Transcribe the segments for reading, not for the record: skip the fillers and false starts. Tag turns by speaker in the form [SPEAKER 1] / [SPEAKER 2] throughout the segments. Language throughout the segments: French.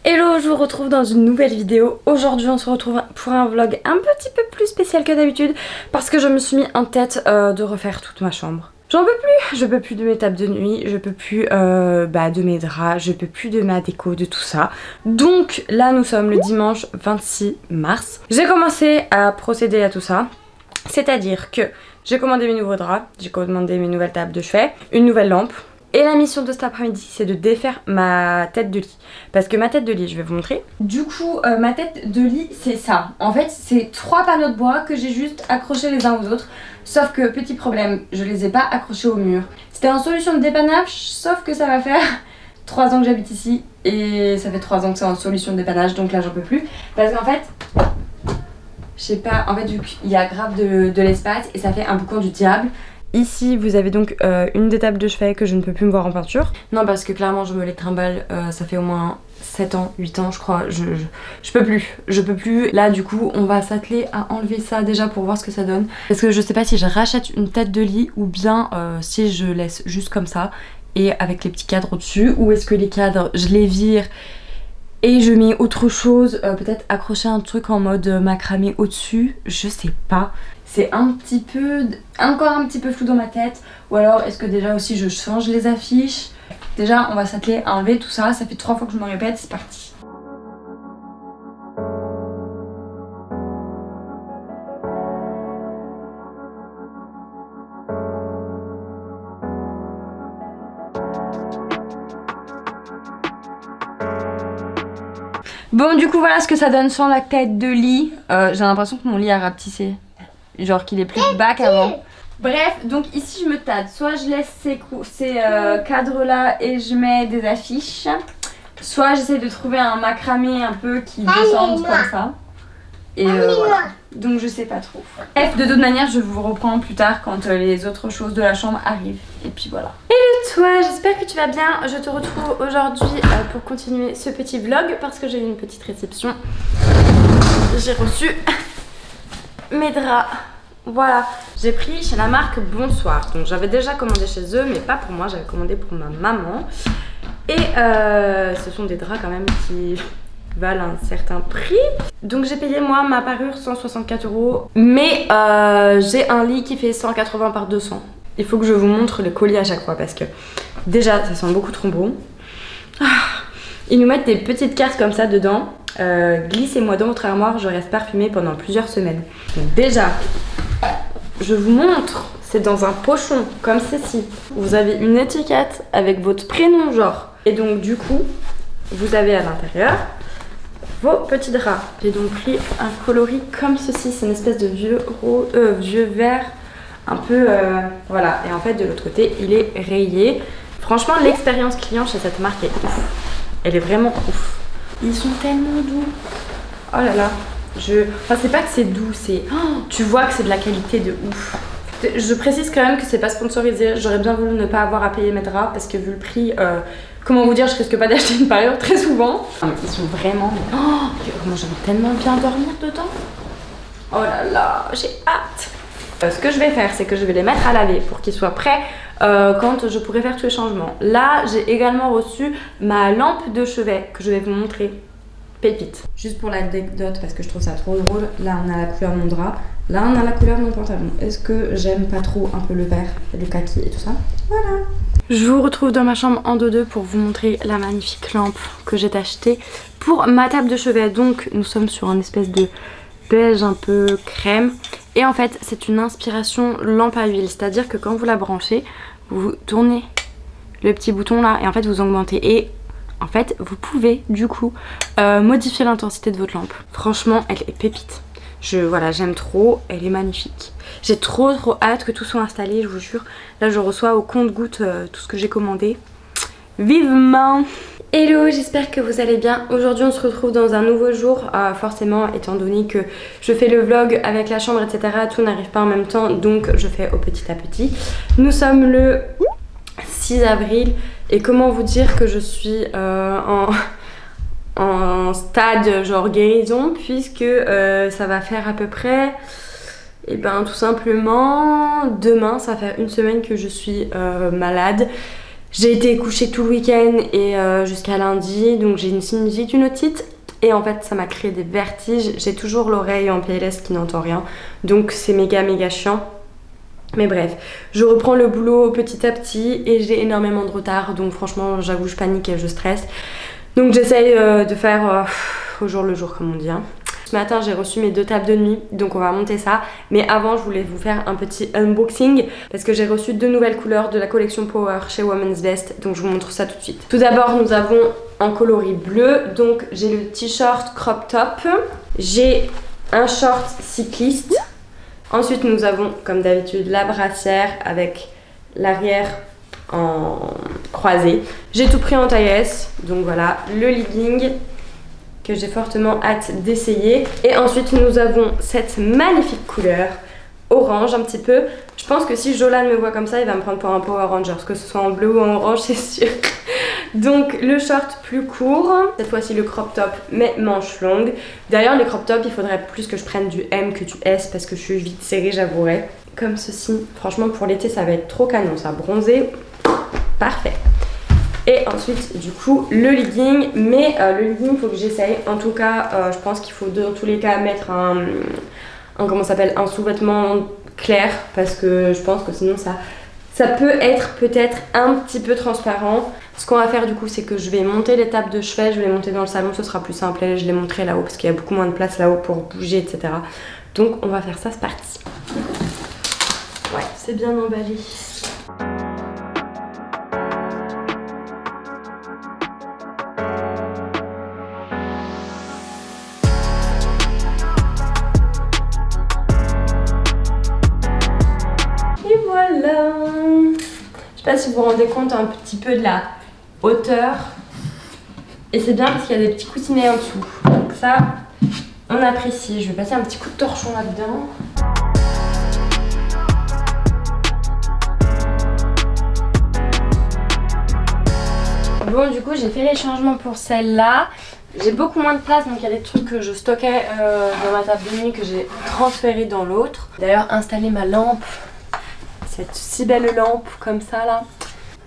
[SPEAKER 1] Hello, je vous retrouve dans une nouvelle vidéo. Aujourd'hui on se retrouve pour un vlog un petit peu plus spécial que d'habitude parce que je me suis mis en tête de refaire toute ma chambre. J'en peux plus, je peux plus de mes tables de nuit, je peux plus de mes draps, je peux plus de ma déco, de tout ça. Donc là nous sommes le dimanche 26 mars. J'ai commencé à procéder à tout ça, c'est-à-dire que j'ai commandé mes nouveaux draps, j'ai commandé mes nouvelles tables de chevet, une nouvelle lampe. Et la mission de cet après-midi, c'est de défaire ma tête de lit. Parce que ma tête de lit, je vais vous montrer. Du coup, ma tête de lit, c'est ça. En fait, c'est 3 panneaux de bois que j'ai juste accrochés les uns aux autres. Sauf que, petit problème, je les ai pas accrochés au mur. C'était en solution de dépannage, sauf que ça va faire 3 ans que j'habite ici. Et ça fait 3 ans que c'est en solution de dépannage, donc là, j'en peux plus. Parce qu'en fait, je sais pas, en fait, vu qu'il y a grave de l'espace et ça fait un boucan du diable. Ici vous avez donc une des tables de chevet que je ne peux plus me voir en peinture. Non parce que clairement je me les trimballe, ça fait au moins 7 ans, 8 ans je crois, je peux plus. Là du coup on va s'atteler à enlever ça déjà pour voir ce que ça donne. Parce que je sais pas si je rachète une tête de lit ou bien si je laisse juste comme ça et avec les petits cadres au-dessus, ou est-ce que les cadres je les vire et je mets autre chose, peut-être accrocher un truc en mode macramé au-dessus, je sais pas. C'est encore un petit peu flou dans ma tête. Ou alors est-ce que déjà aussi je change les affiches. Déjà on va s'atteler à enlever tout ça. Ça fait 3 fois que je me répète, c'est parti. Bon du coup voilà ce que ça donne sans la tête de lit. J'ai l'impression que mon lit a rapetissé. Genre qu'il est plus bas qu'avant. Bref, donc ici je me tâte. Soit je laisse ces cadres là et je mets des affiches. Soit j'essaie de trouver un macramé un peu qui descende comme ça. Et voilà. Donc je sais pas trop. Bref, de toute manière je vous reprends plus tard quand les autres choses de la chambre arrivent. Et puis voilà. Hello toi, j'espère que tu vas bien. Je te retrouve aujourd'hui pour continuer ce petit vlog parce que j'ai eu une petite réception. J'ai reçu mes draps. Voilà, j'ai pris chez la marque Bonsoir. Donc j'avais déjà commandé chez eux, mais pas pour moi, j'avais commandé pour ma maman. Et ce sont des draps quand même qui valent un certain prix. Donc j'ai payé moi ma parure 164 €. Mais j'ai un lit qui fait 180 par 200. Il faut que je vous montre le colis à chaque fois parce que déjà ça sent beaucoup trop bon. Ils nous mettent des petites cartes comme ça dedans. Glissez-moi dans votre armoire, je reste parfumée pendant plusieurs semaines. Donc déjà, je vous montre, c'est dans un pochon comme ceci. Vous avez une étiquette avec votre prénom genre. Et donc du coup, vous avez à l'intérieur vos petits draps. J'ai donc pris un coloris comme ceci, c'est une espèce de vieux vert un peu voilà. Et en fait de l'autre côté, il est rayé. Franchement, l'expérience client chez cette marque est ouf. Elle est vraiment ouf. Ils sont tellement doux. Oh là là. Enfin c'est pas que c'est doux, c'est... Oh, tu vois que c'est de la qualité de ouf. Je précise quand même que c'est pas sponsorisé. J'aurais bien voulu ne pas avoir à payer mes draps parce que vu le prix, comment vous dire, je risque pas d'acheter une parure très souvent. Ils sont vraiment... Oh, moi j'aime tellement bien dormir dedans. Oh là là, j'ai hâte. Ce que je vais faire, c'est que je vais les mettre à laver pour qu'ils soient prêts quand je pourrai faire tous les changements. Là, j'ai également reçu ma lampe de chevet que je vais vous montrer. Pépite. Juste pour l'anecdote, parce que je trouve ça trop drôle. Là, on a la couleur de mon drap. Là, on a la couleur de mon pantalon. Est-ce que j'aime pas trop un peu le vert et le kaki et tout ça? Voilà. Je vous retrouve dans ma chambre en 2-2 pour vous montrer la magnifique lampe que j'ai achetée pour ma table de chevet. Donc, nous sommes sur un espèce de beige un peu crème. Et en fait, c'est une inspiration lampe à huile. C'est-à-dire que quand vous la branchez, vous tournez le petit bouton là et en fait, vous augmentez. Et en fait, vous pouvez du coup modifier l'intensité de votre lampe. Franchement, elle est pépite. Voilà, j'aime trop, elle est magnifique. J'ai trop hâte que tout soit installé, je vous jure. Là, je reçois au compte-gouttes tout ce que j'ai commandé. Vivement! Hello, j'espère que vous allez bien. Aujourd'hui, on se retrouve dans un nouveau jour. Forcément, étant donné que je fais le vlog avec la chambre, etc., tout n'arrive pas en même temps, donc je fais au petit à petit. Nous sommes le 6 avril et comment vous dire que je suis en stade genre guérison puisque ça va faire à peu près, et ben tout simplement demain ça va faire une semaine que je suis malade. J'ai été couchée tout le week-end et jusqu'à lundi, donc j'ai une sinusite, une otite. Et en fait ça m'a créé des vertiges. J'ai toujours l'oreille en PLS qui n'entend rien. Donc c'est méga chiant. Mais bref, je reprends le boulot petit à petit et j'ai énormément de retard. Donc franchement j'avoue je panique et je stresse. Donc j'essaye de faire au jour le jour comme on dit. Hein. Ce matin j'ai reçu mes 2 tables de nuit, donc on va monter ça. Mais avant je voulais vous faire un petit unboxing parce que j'ai reçu 2 nouvelles couleurs de la collection Power chez Women's Best. Donc je vous montre ça tout de suite. Tout d'abord nous avons un coloris bleu, donc j'ai le t-shirt crop top. J'ai un short cycliste. Ensuite nous avons comme d'habitude la brassière avec l'arrière en croisé. J'ai tout pris en taille S, donc voilà, le legging que j'ai fortement hâte d'essayer. Et ensuite nous avons cette magnifique couleur orange un petit peu. Je pense que si Jolan me voit comme ça il va me prendre pour un Power Rangers, que ce soit en bleu ou en orange c'est sûr. Donc le short plus court, cette fois-ci le crop top mais manche longue. D'ailleurs les crop tops il faudrait plus que je prenne du M que du S parce que je suis vite serrée j'avouerai. Comme ceci, franchement pour l'été ça va être trop canon ça, bronzé, parfait. Et ensuite du coup le legging, mais le legging il faut que j'essaye. En tout cas je pense qu'il faut dans tous les cas mettre un comment ça s'appelle, un sous-vêtement clair parce que je pense que sinon ça peut être peut-être un petit peu transparent. Ce qu'on va faire du coup c'est que je vais monter les tables de chevet, je vais les monter dans le salon, ce sera plus simple et je les montrerai là-haut parce qu'il y a beaucoup moins de place là-haut pour bouger etc. Donc on va faire ça, c'est parti. Ouais, c'est bien emballé. Et voilà. Je sais pas si vous vous rendez compte un petit peu de la hauteur. Et c'est bien parce qu'il y a des petits coussinets en dessous. Donc ça, on apprécie. Je vais passer un petit coup de torchon là-dedans. Bon du coup j'ai fait les changements pour celle-là. J'ai beaucoup moins de place donc il y a des trucs que je stockais dans ma table de nuit que j'ai transféré dans l'autre. D'ailleurs installer ma lampe, cette si belle lampe comme ça là.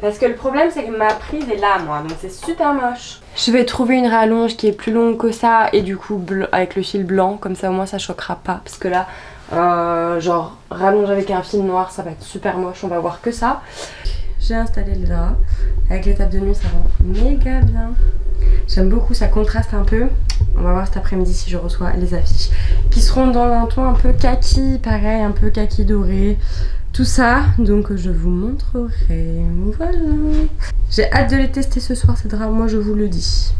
[SPEAKER 1] Parce que le problème c'est que ma prise est là moi, donc c'est super moche. Je vais trouver une rallonge qui est plus longue que ça et du coup avec le fil blanc, comme ça au moins ça choquera pas. Parce que là, genre rallonge avec un fil noir ça va être super moche, on va voir que ça. J'ai installé le drap, avec les tables de nuit ça rend méga bien. J'aime beaucoup, ça contraste un peu. On va voir cet après-midi si je reçois les affiches qui seront dans un ton un peu kaki, pareil, un peu kaki doré. Tout ça, donc je vous montrerai. Voilà. J'ai hâte de les tester ce soir ces draps, moi je vous le dis.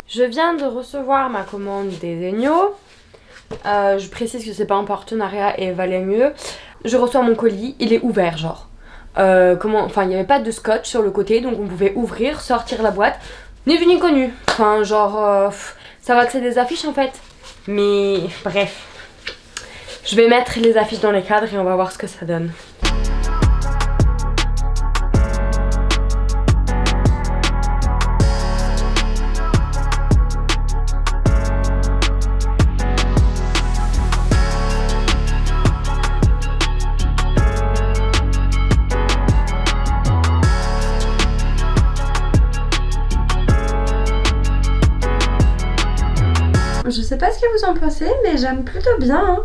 [SPEAKER 1] Je viens de recevoir ma commande des Egno. Je précise que c'est pas un partenariat et valait mieux. Je reçois mon colis, il est ouvert genre. Enfin il n'y avait pas de scotch sur le côté donc on pouvait ouvrir, sortir la boîte. Ni vu ni connu. Enfin genre ça va que c'est des affiches en fait. Mais bref. Je vais mettre les affiches dans les cadres et on va voir ce que ça donne. Je sais pas ce que vous en pensez mais j'aime plutôt bien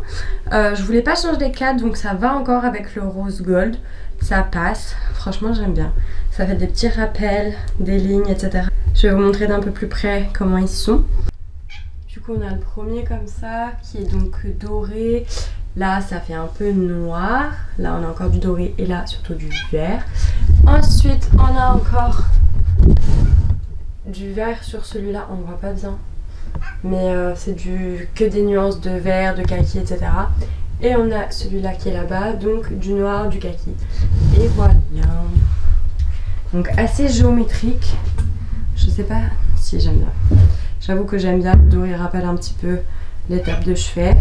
[SPEAKER 1] hein. Je voulais pas changer les cadres donc ça va encore avec le rose gold. Ça passe, franchement j'aime bien. Ça fait des petits rappels, des lignes etc. Je vais vous montrer d'un peu plus près comment ils sont. Du coup on a le premier comme ça qui est donc doré. Là ça fait un peu noir. Là on a encore du doré et là surtout du vert. Ensuite on a encore du vert sur celui-là, on voit pas bien. Mais c'est que des nuances de vert, de kaki, etc. Et on a celui-là qui est là-bas, donc du noir, du kaki. Et voilà. Donc assez géométrique. Je sais pas si j'aime bien. J'avoue que j'aime bien. Le doré rappelle un petit peu l'étape de chevet.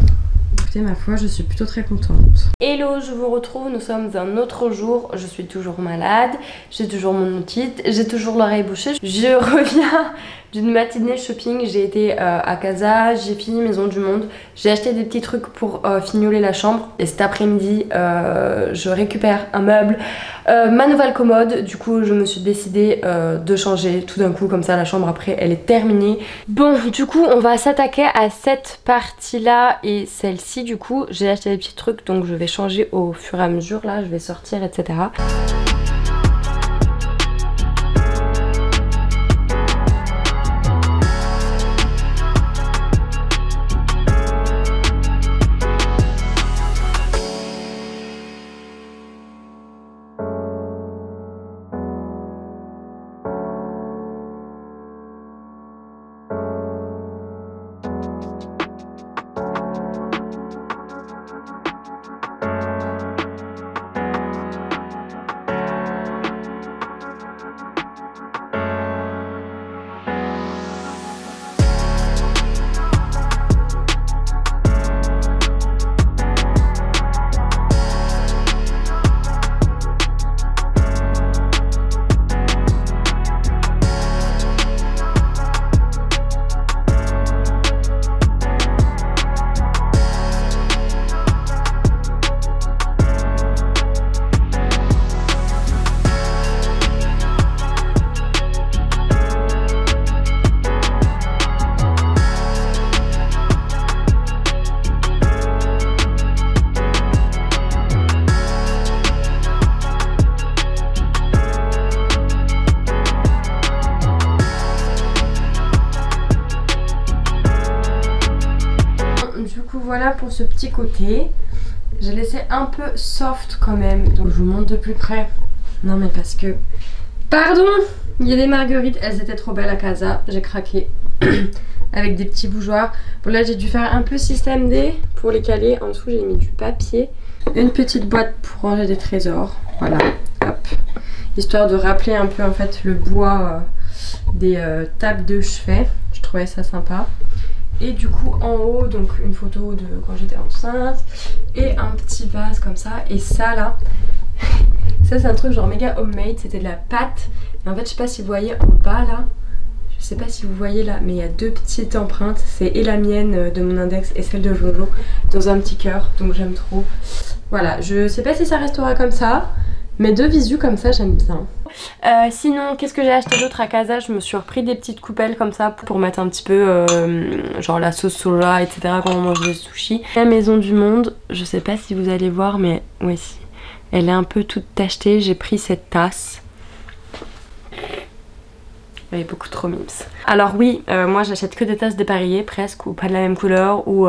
[SPEAKER 1] Écoutez, ma foi, je suis plutôt très contente. Hello, je vous retrouve, nous sommes un autre jour. Je suis toujours malade, j'ai toujours mon otite, j'ai toujours l'oreille bouchée. Je reviens d'une matinée shopping. J'ai été à Casa, j'ai fini Maison du Monde, j'ai acheté des petits trucs pour fignoler la chambre. Et cet après-midi, je récupère un meuble, ma nouvelle commode. Du coup, je me suis décidée de changer tout d'un coup, comme ça la chambre après elle est terminée. Bon, du coup, on va s'attaquer à cette partie-là et celle-ci. Du coup, j'ai acheté des petits trucs, donc je vais changer au fur et à mesure. Là, je vais sortir, etc. Voilà pour ce petit côté. J'ai laissé un peu soft quand même. Donc je vous montre de plus près. Non mais parce que... Pardon! Il y a des marguerites, elles étaient trop belles à Casa. J'ai craqué. Avec des petits bougeoirs. Bon là j'ai dû faire un peu système D pour les caler. En dessous j'ai mis du papier. Une petite boîte pour ranger des trésors. Voilà. Hop. Histoire de rappeler un peu en fait le bois des tables de chevet. Je trouvais ça sympa. Et du coup en haut, donc une photo de quand j'étais enceinte et un petit vase comme ça. Et ça là, ça c'est un truc genre méga homemade, c'était de la pâte. Et en fait je sais pas si vous voyez en bas là, je sais pas si vous voyez là, mais il y a deux petites empreintes. C'est et la mienne de mon index et celle de Jojo dans un petit cœur, donc j'aime trop. Voilà, je sais pas si ça restera comme ça, mais de visu comme ça j'aime bien. Sinon qu'est-ce que j'ai acheté d'autre à Casa? Je me suis repris des petites coupelles comme ça pour mettre un petit peu genre la sauce soja, etc. quand on mange des sushis. La Maison du Monde, je sais pas si vous allez voir, mais oui, elle est un peu toute tachetée. J'ai pris cette tasse. Elle est beaucoup trop mimes. Alors oui, moi j'achète que des tasses dépareillées presque, ou pas de la même couleur, ou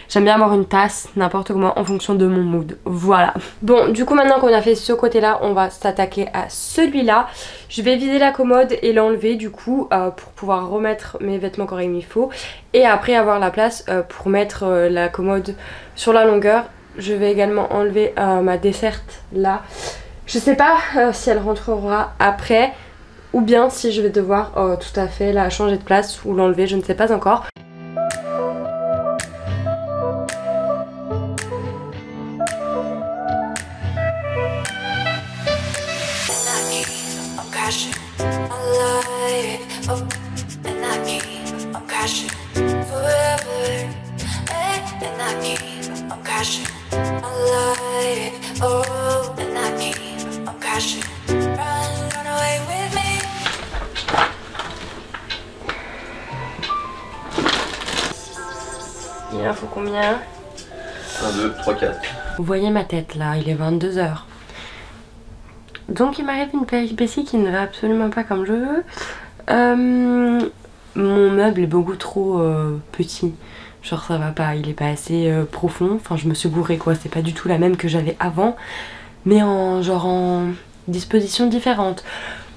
[SPEAKER 1] j'aime bien avoir une tasse n'importe comment en fonction de mon mood. Voilà. Bon, du coup maintenant qu'on a fait ce côté là, on va s'attaquer à celui-là. Je vais vider la commode et l'enlever du coup pour pouvoir remettre mes vêtements comme il faut. Et après avoir la place pour mettre la commode sur la longueur. Je vais également enlever ma desserte là. Je sais pas si elle rentrera après, ou bien si je vais devoir tout à fait la changer de place ou l'enlever, je ne sais pas encore. Il en faut combien?
[SPEAKER 2] 1, 2, 3, 4.
[SPEAKER 1] Vous voyez ma tête là, il est 22 h. Donc il m'arrive une péripétie qui ne va absolument pas comme je veux. Mon meuble est beaucoup trop petit. Genre ça va pas, il est pas assez profond. Enfin je me suis gourée quoi, c'est pas du tout la même que j'avais avant. Mais en genre en disposition différente.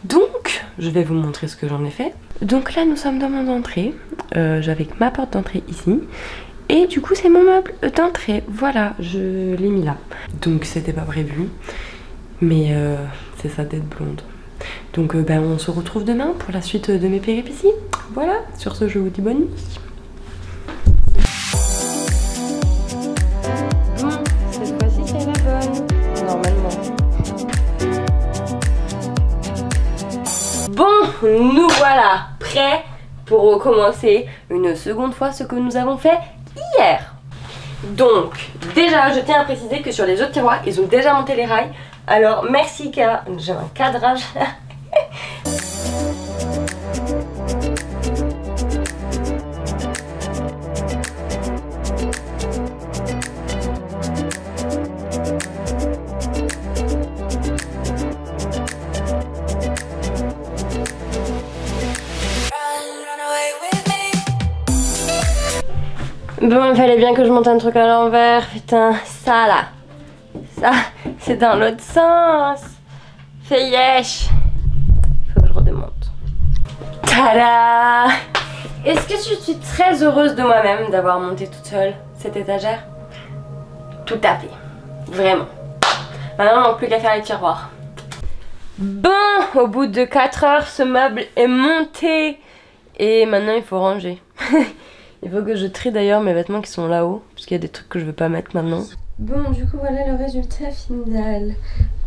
[SPEAKER 1] Donc je vais vous montrer ce que j'en ai fait. Donc là nous sommes dans mon entrée. J'avais ma porte d'entrée ici. Et du coup c'est mon meuble d'entrée. Voilà, je l'ai mis là. Donc c'était pas prévu. Mais c'est ça d'être blonde. Donc ben, on se retrouve demain pour la suite de mes péripéties. Voilà, sur ce je vous dis bonne nuit. Bon, cette fois-ci c'est la bonne, normalement. Bon, nous voilà, prêts pour recommencer une seconde fois ce que nous avons fait hier. Donc, déjà, je tiens à préciser que sur les autres tiroirs, ils ont déjà monté les rails. Alors, merci car j'ai un cadrage. Bon, il fallait bien que je monte un truc à l'envers. Putain, ça là. Ça, c'est dans l'autre sens. Fais yesh. Faut que je redémonte. Tada! Est-ce que je suis très heureuse de moi-même d'avoir monté toute seule cette étagère? Tout à fait. Vraiment. Maintenant, il ne manque plus qu'à faire les tiroirs. Bon, au bout de 4 heures, ce meuble est monté. Et maintenant, il faut ranger. Il faut que je trie d'ailleurs mes vêtements qui sont là-haut, parce qu'il y a des trucs que je veux pas mettre maintenant. Bon, du coup, voilà le résultat final.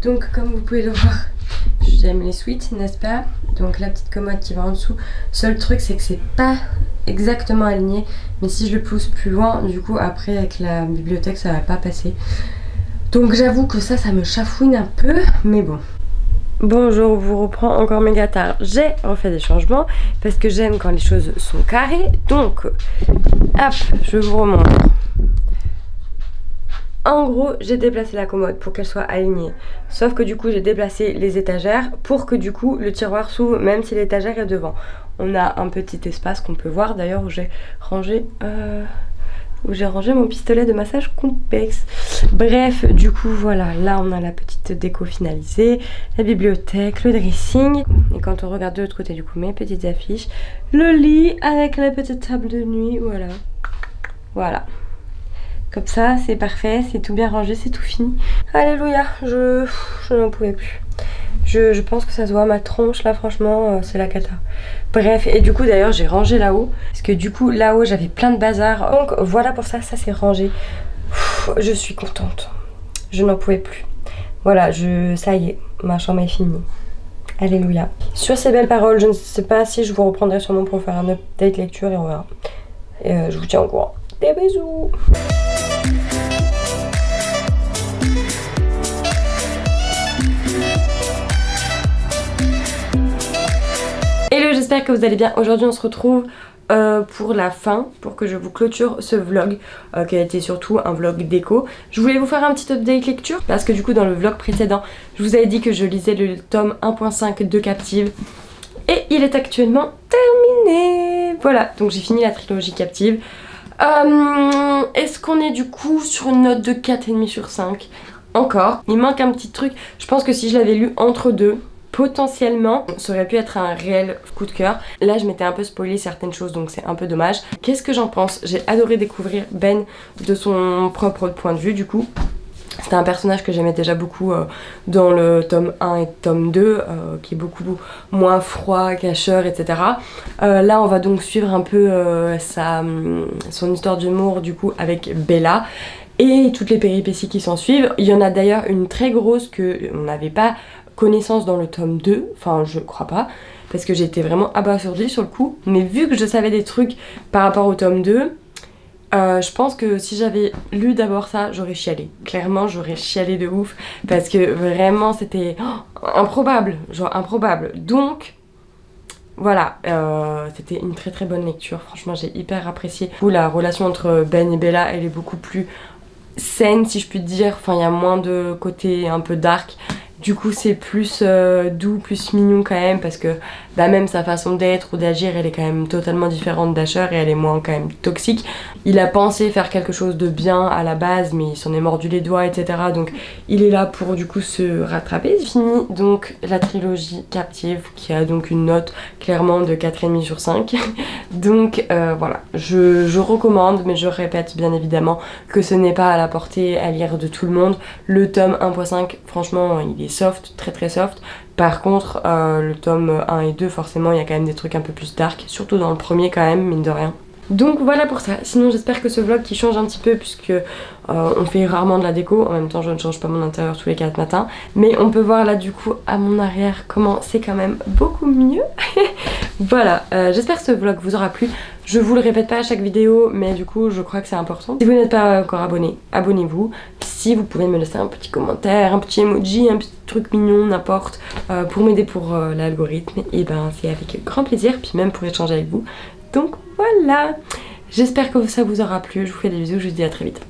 [SPEAKER 1] Donc, comme vous pouvez le voir, j'aime les suites, n'est-ce pas? Donc, la petite commode qui va en dessous. Seul truc, c'est que c'est pas exactement aligné. Mais si je le pousse plus loin, du coup, après, avec la bibliothèque, ça va pas passer. Donc, j'avoue que ça me chafouine un peu, mais bon. Bon, je vous reprends encore méga tard. J'ai refait des changements parce que j'aime quand les choses sont carrées. Donc, hop, je vous remontre. En gros, j'ai déplacé la commode pour qu'elle soit alignée. Sauf que du coup, j'ai déplacé les étagères pour que du coup, le tiroir s'ouvre même si l'étagère est devant. On a un petit espace qu'on peut voir d'ailleurs où j'ai rangé... mon pistolet de massage complexe. Bref, du coup voilà, là on a la petite déco finalisée, la bibliothèque, le dressing, et quand on regarde de l'autre côté du coup mes petites affiches, le lit avec la petite table de nuit, voilà. Voilà. Comme ça, c'est parfait, c'est tout bien rangé, c'est tout fini. Alléluia, je n'en pouvais plus. Je pense que ça se voit ma tronche là, franchement c'est la cata. Bref, et du coup d'ailleurs j'ai rangé là-haut, parce que du coup là-haut j'avais plein de bazar. Donc voilà, pour ça, ça c'est rangé. Je suis contente, je n'en pouvais plus. Voilà, ça y est, ma chambre est finie. Alléluia. Sur ces belles paroles, je ne sais pas si je vous reprendrai sûrement pour faire un update lecture et on verra. Et je vous tiens au courant. Des bisous. Hello, j'espère que vous allez bien. Aujourd'hui on se retrouve pour la fin, pour que je vous clôture ce vlog qui a été surtout un vlog déco. Je voulais vous faire un petit update lecture parce que du coup dans le vlog précédent je vous avais dit que je lisais le tome 1.5 de Captive et il est actuellement terminé. Voilà, donc j'ai fini la trilogie Captive. Est-ce qu'on est du coup sur une note de 4,5 sur 5? Encore, il manque un petit truc. Je pense que si je l'avais lu entre deux, potentiellement ça aurait pu être un réel coup de cœur. Là je m'étais un peu spoilé certaines choses, donc c'est un peu dommage. Qu'est-ce que j'en pense? J'ai adoré découvrir Ben de son propre point de vue. Du coup c'était un personnage que j'aimais déjà beaucoup dans le tome 1 et tome 2 qui est beaucoup moins froid, cacheur, etc. Là on va donc suivre un peu son histoire d'humour du coup avec Bella et toutes les péripéties qui s'en suivent. Il y en a d'ailleurs une très grosse que on n'avait pas connaissance dans le tome 2, enfin je crois pas, parce que j'étais vraiment abasourdie sur le coup, mais vu que je savais des trucs par rapport au tome 2, je pense que si j'avais lu d'abord ça, j'aurais chialé. Clairement j'aurais chialé de ouf, parce que vraiment c'était improbable, genre improbable. Donc voilà, c'était une très très bonne lecture, franchement j'ai hyper apprécié. La relation entre Ben et Bella, elle est beaucoup plus saine si je puis dire, enfin il y a moins de côté un peu dark. Du coup c'est plus doux, plus mignon quand même, parce que bah, même sa façon d'être ou d'agir elle est quand même totalement différente d'Asher et elle est moins quand même toxique. Il a pensé faire quelque chose de bien à la base mais il s'en est mordu les doigts, etc. Donc il est là pour du coup se rattraper. C'est fini donc la trilogie Captive qui a donc une note clairement de 4,5 sur 5. Donc voilà, je recommande, mais je répète bien évidemment que ce n'est pas à la portée à lire de tout le monde. Le tome 1.5 franchement il est soft, très très soft. Par contre le tome 1 et 2 forcément il y a quand même des trucs un peu plus dark, surtout dans le premier quand même, mine de rien. Donc voilà pour ça. Sinon j'espère que ce vlog qui change un petit peu puisque on fait rarement de la déco. En même temps je ne change pas mon intérieur tous les 4 matins. Mais on peut voir là du coup à mon arrière comment c'est quand même beaucoup mieux. Voilà, j'espère que ce vlog vous aura plu. Je vous le répète pas à chaque vidéo, mais du coup je crois que c'est important. Si vous n'êtes pas encore abonné, abonnez-vous. Si vous pouvez me laisser un petit commentaire, un petit emoji, un petit truc mignon, n'importe, pour m'aider pour l'algorithme, et ben c'est avec grand plaisir, puis même pour échanger avec vous. Donc voilà, j'espère que ça vous aura plu, je vous fais des bisous, je vous dis à très vite.